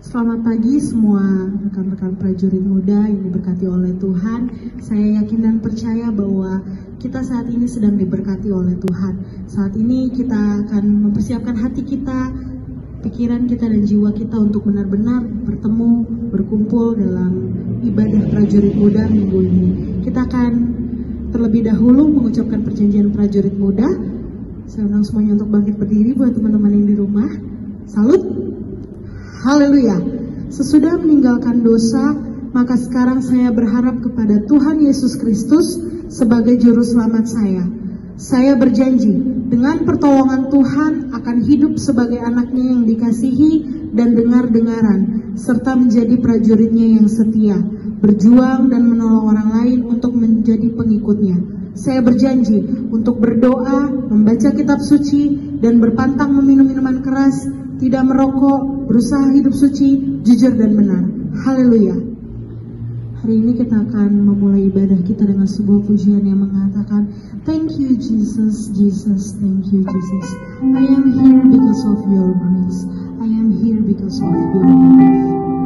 Selamat pagi semua rekan-rekan prajurit muda yang diberkati oleh Tuhan. Saya yakin dan percaya bahwa kita saat ini sedang diberkati oleh Tuhan. Saat ini kita akan mempersiapkan hati kita, pikiran kita dan jiwa kita untuk benar-benar bertemu, berkumpul dalam ibadah prajurit muda minggu ini. Kita akan terlebih dahulu mengucapkan perjanjian prajurit muda. Saya undang semuanya untuk bangkit berdiri buat teman-teman yang di rumah. Salut! Haleluya. Sesudah meninggalkan dosa, maka sekarang saya berharap kepada Tuhan Yesus Kristus sebagai juru selamat saya. Saya berjanji dengan pertolongan Tuhan akan hidup sebagai anaknya yang dikasihi dan dengar-dengaran, serta menjadi prajuritnya yang setia, berjuang dan menolong orang lain untuk menjadi pengikutnya. Saya berjanji untuk berdoa, membaca kitab suci, dan berpantang meminum minuman keras, tidak merokok, berusaha hidup suci, jujur dan benar. Haleluya. Hari ini kita akan memulai ibadah kita dengan sebuah pujian yang mengatakan, Thank you Jesus, Jesus, thank you Jesus. I am here because of your grace. I am here because of your love.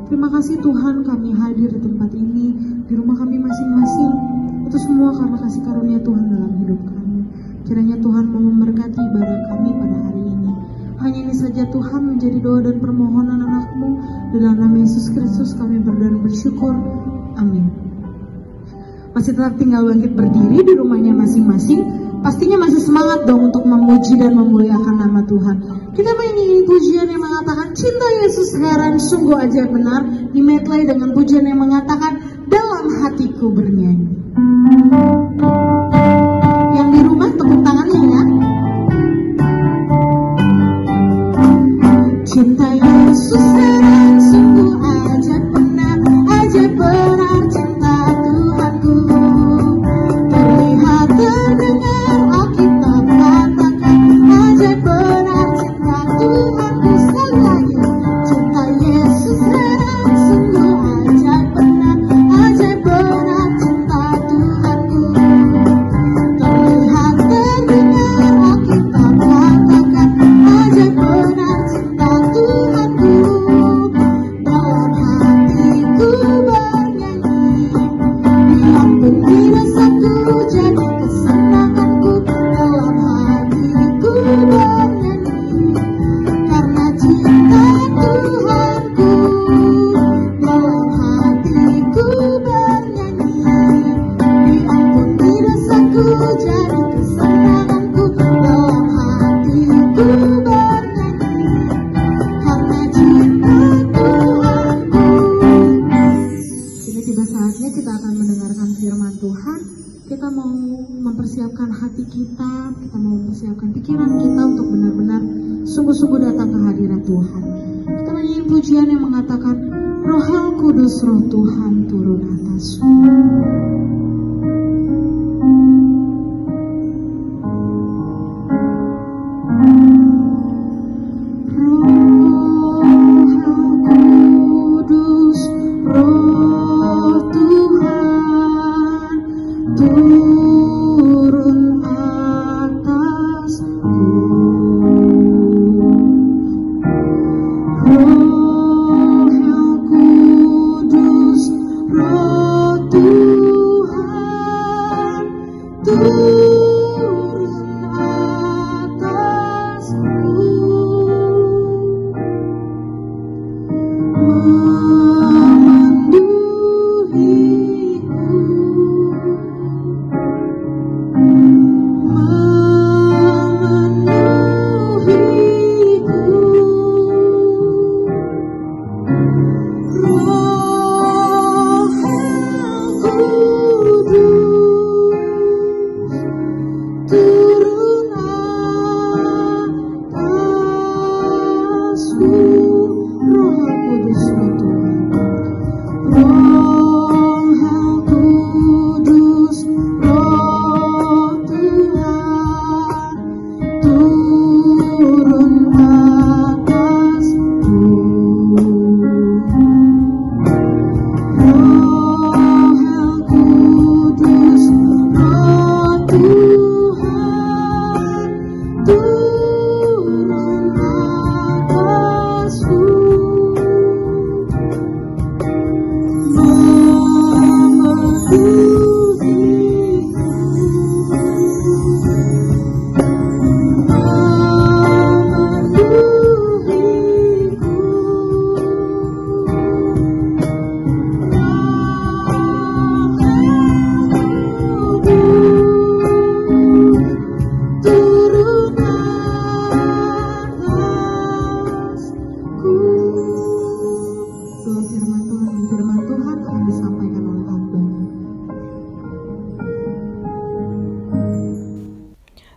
Terima kasih Tuhan, kami hadir di tempat ini, di rumah kami masing-masing. Itu semua karena kasih karunia Tuhan dalam hidup kami. Kiranya Tuhan mau memberkati ibadah kami pada hari ini. Hanya ini saja Tuhan menjadi doa dan permohonan anak-Mu. Dalam nama Yesus Kristus kami berdoa dan bersyukur. Amin. Masih tetap tinggal bangkit berdiri di rumahnya masing-masing. Pastinya masih semangat dong untuk memuji dan memuliakan nama Tuhan. Kita menyanyi pujian yang mengatakan cinta Yesus heran sungguh ajaib benar, dimedley dengan pujian yang mengatakan dalam hatiku bernyanyi. Yang di rumah tepuk tangannya ya. Cinta Yesus heran sungguh ajaib benar cinta Tuhanku. jadi kesenanganku dalam hatiku bernyanyi karena cinta Tuhanku. Kini tiba saatnya kita akan mendengarkan firman Tuhan. Kita mau mempersiapkan hati kita mau mempersiapkan pikiran kita untuk benar-benar sungguh-sungguh datang ke hadirat Tuhan. Kita nyanyiin pujian yang mengatakan, Roh Kudus, Roh Tuhan turun atasku.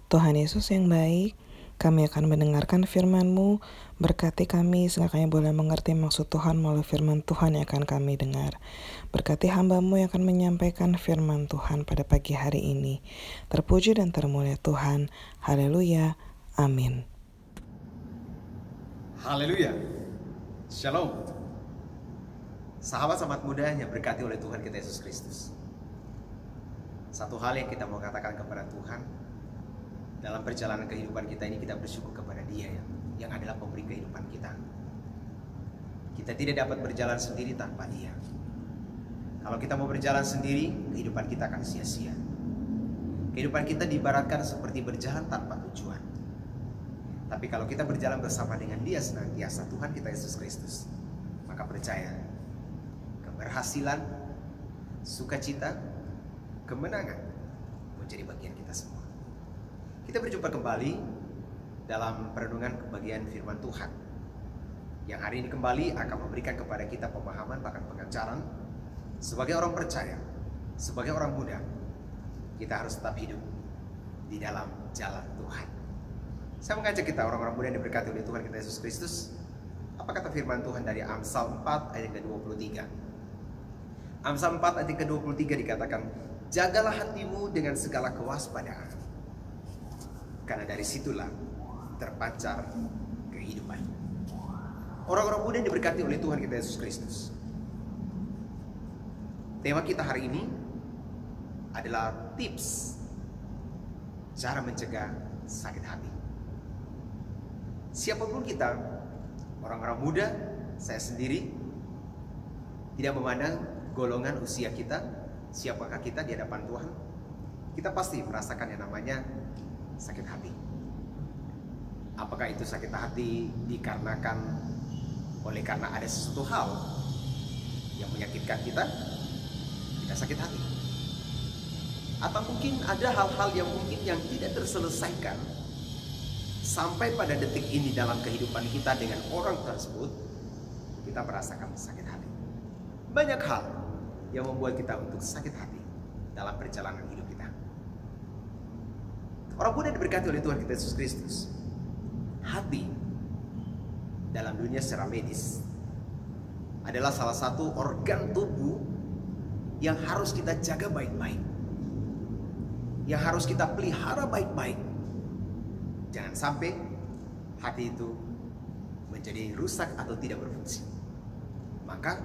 Tuhan Yesus yang baik, kami akan mendengarkan firman-Mu. Berkati kami sehingga kami boleh mengerti maksud Tuhan melalui firman Tuhan yang akan kami dengar. Berkati hamba-Mu yang akan menyampaikan firman Tuhan pada pagi hari ini. Terpuji dan termulia Tuhan. Haleluya. Amin. Haleluya. Shalom. Sahabat muda yang berkati oleh Tuhan kita Yesus Kristus. Satu hal yang kita mau katakan kepada Tuhan, dalam perjalanan kehidupan kita ini kita bersyukur kepada Dia yang adalah pemberi kehidupan kita. Kita tidak dapat berjalan sendiri tanpa Dia. Kalau kita mau berjalan sendiri, kehidupan kita akan sia-sia. Kehidupan kita diibaratkan seperti berjalan tanpa tujuan. Tapi kalau kita berjalan bersama dengan Dia senantiasa, Tuhan kita Yesus Kristus, maka percaya, keberhasilan, sukacita, kemenangan menjadi bagian kita semua. Kita berjumpa kembali dalam perenungan kebagian firman Tuhan yang hari ini kembali akan memberikan kepada kita pemahaman bahkan pengajaran sebagai orang percaya, sebagai orang muda. Kita harus tetap hidup di dalam jalan Tuhan. Saya mengajak kita orang-orang muda yang diberkati oleh Tuhan kita Yesus Kristus. Apa kata firman Tuhan dari Amsal 4 ayat ke-23? Amsal 4 ayat ke-23 dikatakan, jagalah hatimu dengan segala kewaspadaan, karena dari situlah terpancar kehidupan. Orang-orang muda yang diberkati oleh Tuhan kita Yesus Kristus. Tema kita hari ini adalah tips cara mencegah sakit hati. Siapapun kita, orang-orang muda, saya sendiri, tidak memandang golongan usia kita, siapakah kita di hadapan Tuhan, kita pasti merasakan yang namanya sakit hati. Apakah itu sakit hati dikarenakan oleh karena ada sesuatu hal yang menyakitkan kita sakit hati. Atau mungkin ada hal-hal yang mungkin yang tidak terselesaikan sampai pada detik ini dalam kehidupan kita dengan orang tersebut, kita merasakan sakit hati. Banyak hal yang membuat kita untuk sakit hati dalam perjalanan hidup kita. Orang muda diberkati oleh Tuhan kita Yesus Kristus. Hati dalam dunia secara medis adalah salah satu organ tubuh yang harus kita jaga baik-baik, yang harus kita pelihara baik-baik. Jangan sampai hati itu menjadi rusak atau tidak berfungsi, maka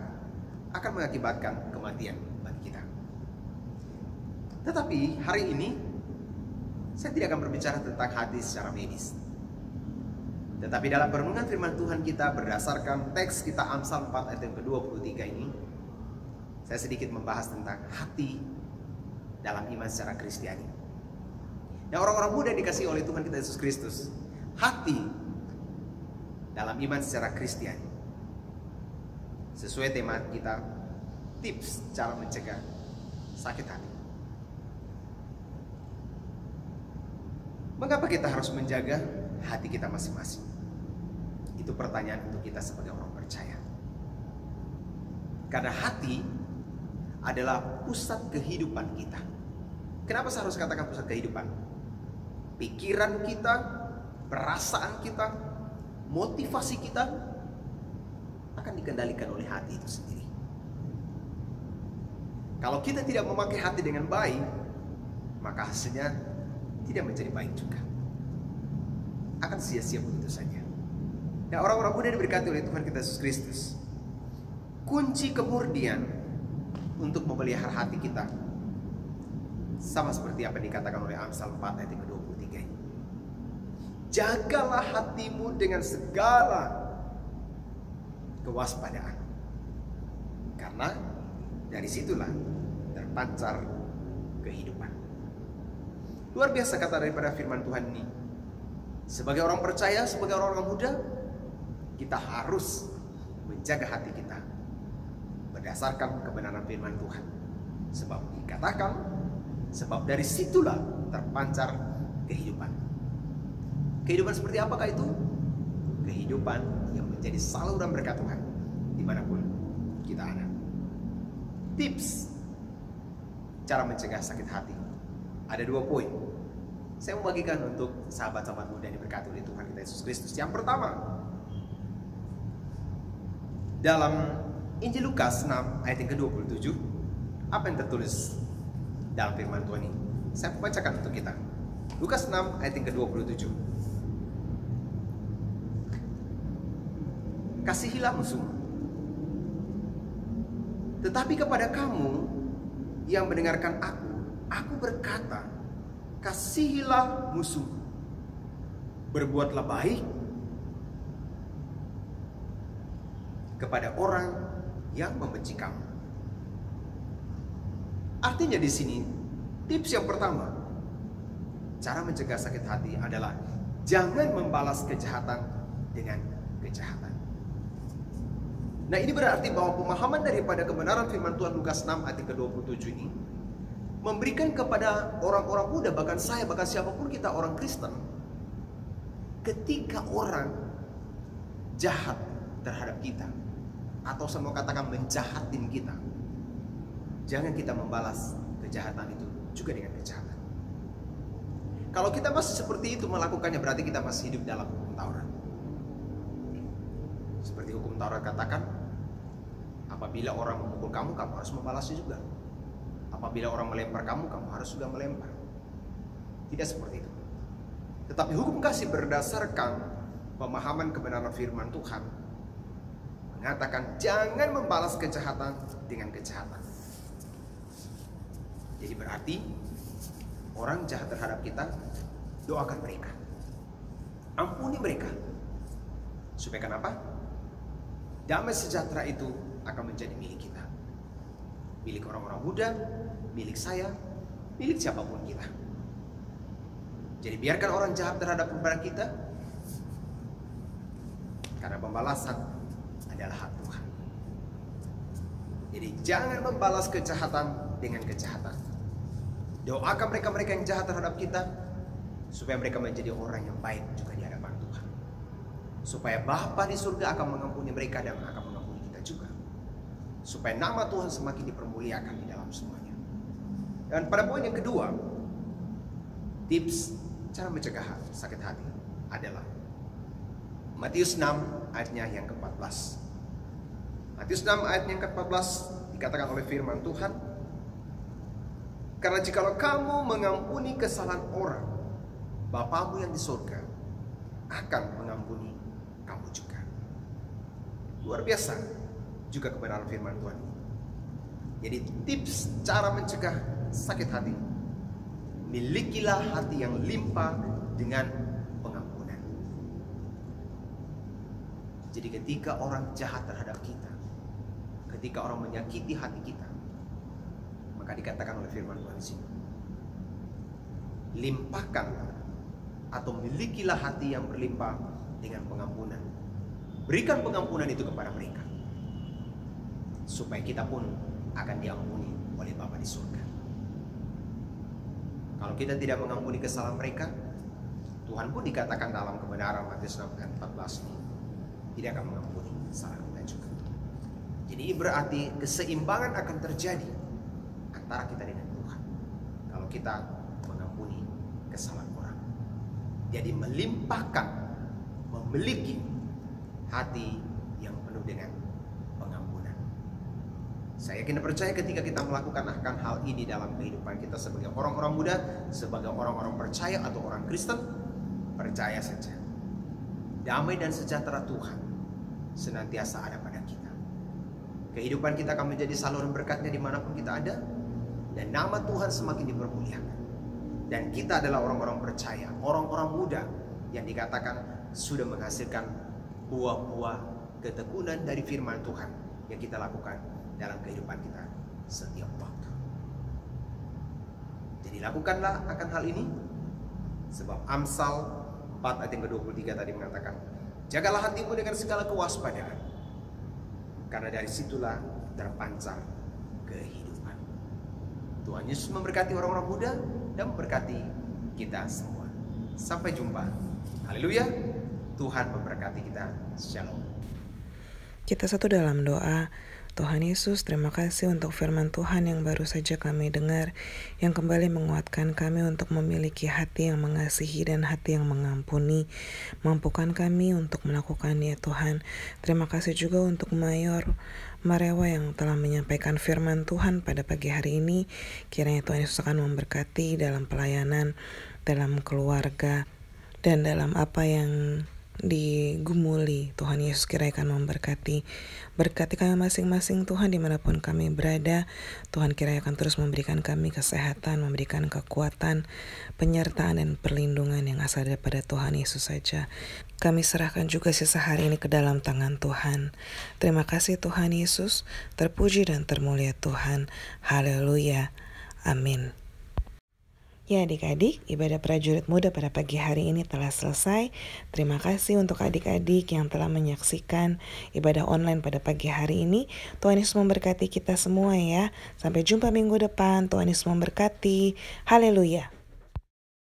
akan mengakibatkan kematian bagi kita. Tetapi hari ini saya tidak akan berbicara tentang hati secara medis. Tetapi dalam perenungan firman Tuhan kita berdasarkan teks kita Amsal 4 ayat yang ke-23 ini, saya sedikit membahas tentang hati dalam iman secara Kristiani. Nah, orang-orang muda dikasihi oleh Tuhan kita Yesus Kristus, hati dalam iman secara Kristiani. Sesuai tema kita, tips cara mencegah sakit hati. Mengapa kita harus menjaga hati kita masing-masing? Itu pertanyaan untuk kita sebagai orang percaya. Karena hati adalah pusat kehidupan kita. Kenapa saya harus katakan pusat kehidupan? Pikiran kita, perasaan kita, motivasi kita akan dikendalikan oleh hati itu sendiri. Kalau kita tidak memakai hati dengan baik, maka hasilnya tidak menjadi baik juga. Akan sia-sia begitu saja. Nah, orang-orang muda diberkati oleh Tuhan kita Yesus Kristus. Kunci kemurnian untuk memelihara hati kita sama seperti apa yang dikatakan oleh Amsal 4 ayat ke-23 ini. Jagalah hatimu dengan segala kewaspadaan, karena dari situlah terpancar kehidupan. Luar biasa kata daripada firman Tuhan ini. Sebagai orang percaya, sebagai orang muda, kita harus menjaga hati kita berdasarkan kebenaran firman Tuhan. Sebab dikatakan, sebab dari situlah terpancar kehidupan. Kehidupan seperti apakah itu? Kehidupan yang menjadi saluran berkat Tuhan dimanapun kita ada. Tips cara mencegah sakit hati. Ada 2 poin. Saya membagikan untuk sahabat-sahabat muda yang diberkati oleh Tuhan kita Yesus Kristus. Yang pertama, dalam Injil Lukas 6 ayat yang ke-27, apa yang tertulis dalam firman Tuhan ini? Saya membacakan untuk kita. Lukas 6 ayat yang ke-27. Kasihilah musuhmu, tetapi kepada kamu yang mendengarkan aku berkata, kasihilah musuh, berbuatlah baik kepada orang yang membenci kamu. Artinya di sini, tips yang pertama, cara mencegah sakit hati adalah jangan membalas kejahatan dengan kejahatan. Nah, ini berarti bahwa pemahaman daripada kebenaran firman Tuhan Lukas 6 ayat ke-27 ini memberikan kepada orang-orang muda, bahkan saya, bahkan siapapun kita orang Kristen, ketika orang jahat terhadap kita, atau saya mau katakan menjahatin kita, jangan kita membalas kejahatan itu juga dengan kejahatan. Kalau kita masih seperti itu melakukannya, berarti kita masih hidup dalam hukum Taurat. Seperti hukum Taurat katakan, apabila orang memukul kamu, kamu harus membalasnya juga. Apabila orang melempar kamu, kamu harus juga melempar. Tidak seperti itu. Tetapi hukum kasih berdasarkan pemahaman kebenaran firman Tuhan mengatakan jangan membalas kejahatan dengan kejahatan. Jadi berarti orang jahat terhadap kita, doakan mereka, ampuni mereka. Supaya kenapa? Damai sejahtera itu akan menjadi milik kita, milik orang-orang muda, milik saya, milik siapapun kita. Jadi biarkan orang jahat terhadap kepada kita, karena pembalasan adalah hak Tuhan. Jadi jangan membalas kejahatan dengan kejahatan. Doakan mereka-mereka yang jahat terhadap kita, supaya mereka menjadi orang yang baik juga di hadapan Tuhan. Supaya Bapa di surga akan mengampuni mereka dan akan mengampuni kita juga. Supaya nama Tuhan semakin dipermuliakan di dalam semuanya. Dan pada poin yang kedua, tips cara mencegah sakit hati adalah Matius 6 ayatnya yang ke-14. Matius 6 ayat yang ke-14 dikatakan oleh firman Tuhan, karena jikalau kamu mengampuni kesalahan orang, Bapamu yang di surga akan mengampuni kamu juga. Luar biasa juga kebenaran firman Tuhan. Jadi tips cara mencegah sakit hati, milikilah hati yang limpah dengan pengampunan. Jadi ketika orang jahat terhadap kita, ketika orang menyakiti hati kita, maka dikatakan oleh firman Tuhan di sini, limpahkan atau milikilah hati yang berlimpah dengan pengampunan. Berikan pengampunan itu kepada mereka, supaya kita pun akan diampuni oleh Bapa di surga. Kalau kita tidak mengampuni kesalahan mereka, Tuhan pun dikatakan dalam kebenaran Matius 6 ayat 14 ini tidak akan mengampuni kesalahan kita juga. Jadi berarti keseimbangan akan terjadi antara kita dengan Tuhan kalau kita mengampuni kesalahan orang. Jadi melimpahkan, memiliki hati yang penuh dengan pengampunan. Saya yakin dan percaya ketika kita melakukan akan hal ini dalam kehidupan kita sebagai orang-orang muda, sebagai orang-orang percaya atau orang Kristen, percaya saja, damai dan sejahtera Tuhan senantiasa ada pada kita. Kehidupan kita akan menjadi saluran berkatnya dimanapun kita ada, dan nama Tuhan semakin dipermuliakan. Dan kita adalah orang-orang percaya, orang-orang muda yang dikatakan sudah menghasilkan buah-buah ketekunan dari firman Tuhan yang kita lakukan dalam kehidupan kita setiap waktu. Jadi lakukanlah akan hal ini, sebab Amsal 4 ayat yang ke-23 tadi mengatakan, jagalah hatimu dengan segala kewaspadaan, karena dari situlah terpancar kehidupan. Tuhan Yesus memberkati orang-orang muda dan memberkati kita semua. Sampai jumpa. Haleluya. Tuhan memberkati kita. Shalom. Kita satu dalam doa. Tuhan Yesus, terima kasih untuk firman Tuhan yang baru saja kami dengar, yang kembali menguatkan kami untuk memiliki hati yang mengasihi dan hati yang mengampuni. Mampukan kami untuk melakukannya, Tuhan. Terima kasih juga untuk Mayor Marewa yang telah menyampaikan firman Tuhan pada pagi hari ini. Kiranya Tuhan Yesus akan memberkati dalam pelayanan, dalam keluarga, dan dalam apa yang digumuli. Tuhan Yesus kiranya akan memberkati. Berkati kami masing-masing Tuhan dimanapun kami berada. Tuhan kiranya akan terus memberikan kami kesehatan, memberikan kekuatan, penyertaan dan perlindungan yang asal daripada Tuhan Yesus saja. Kami serahkan juga sisa hari ini ke dalam tangan Tuhan. Terima kasih Tuhan Yesus. Terpuji dan termulia Tuhan. Haleluya. Amin. Ya adik-adik, ibadah prajurit muda pada pagi hari ini telah selesai. Terima kasih untuk adik-adik yang telah menyaksikan ibadah online pada pagi hari ini. Tuhan Yesus memberkati kita semua ya. Sampai jumpa minggu depan. Tuhan Yesus memberkati. Haleluya.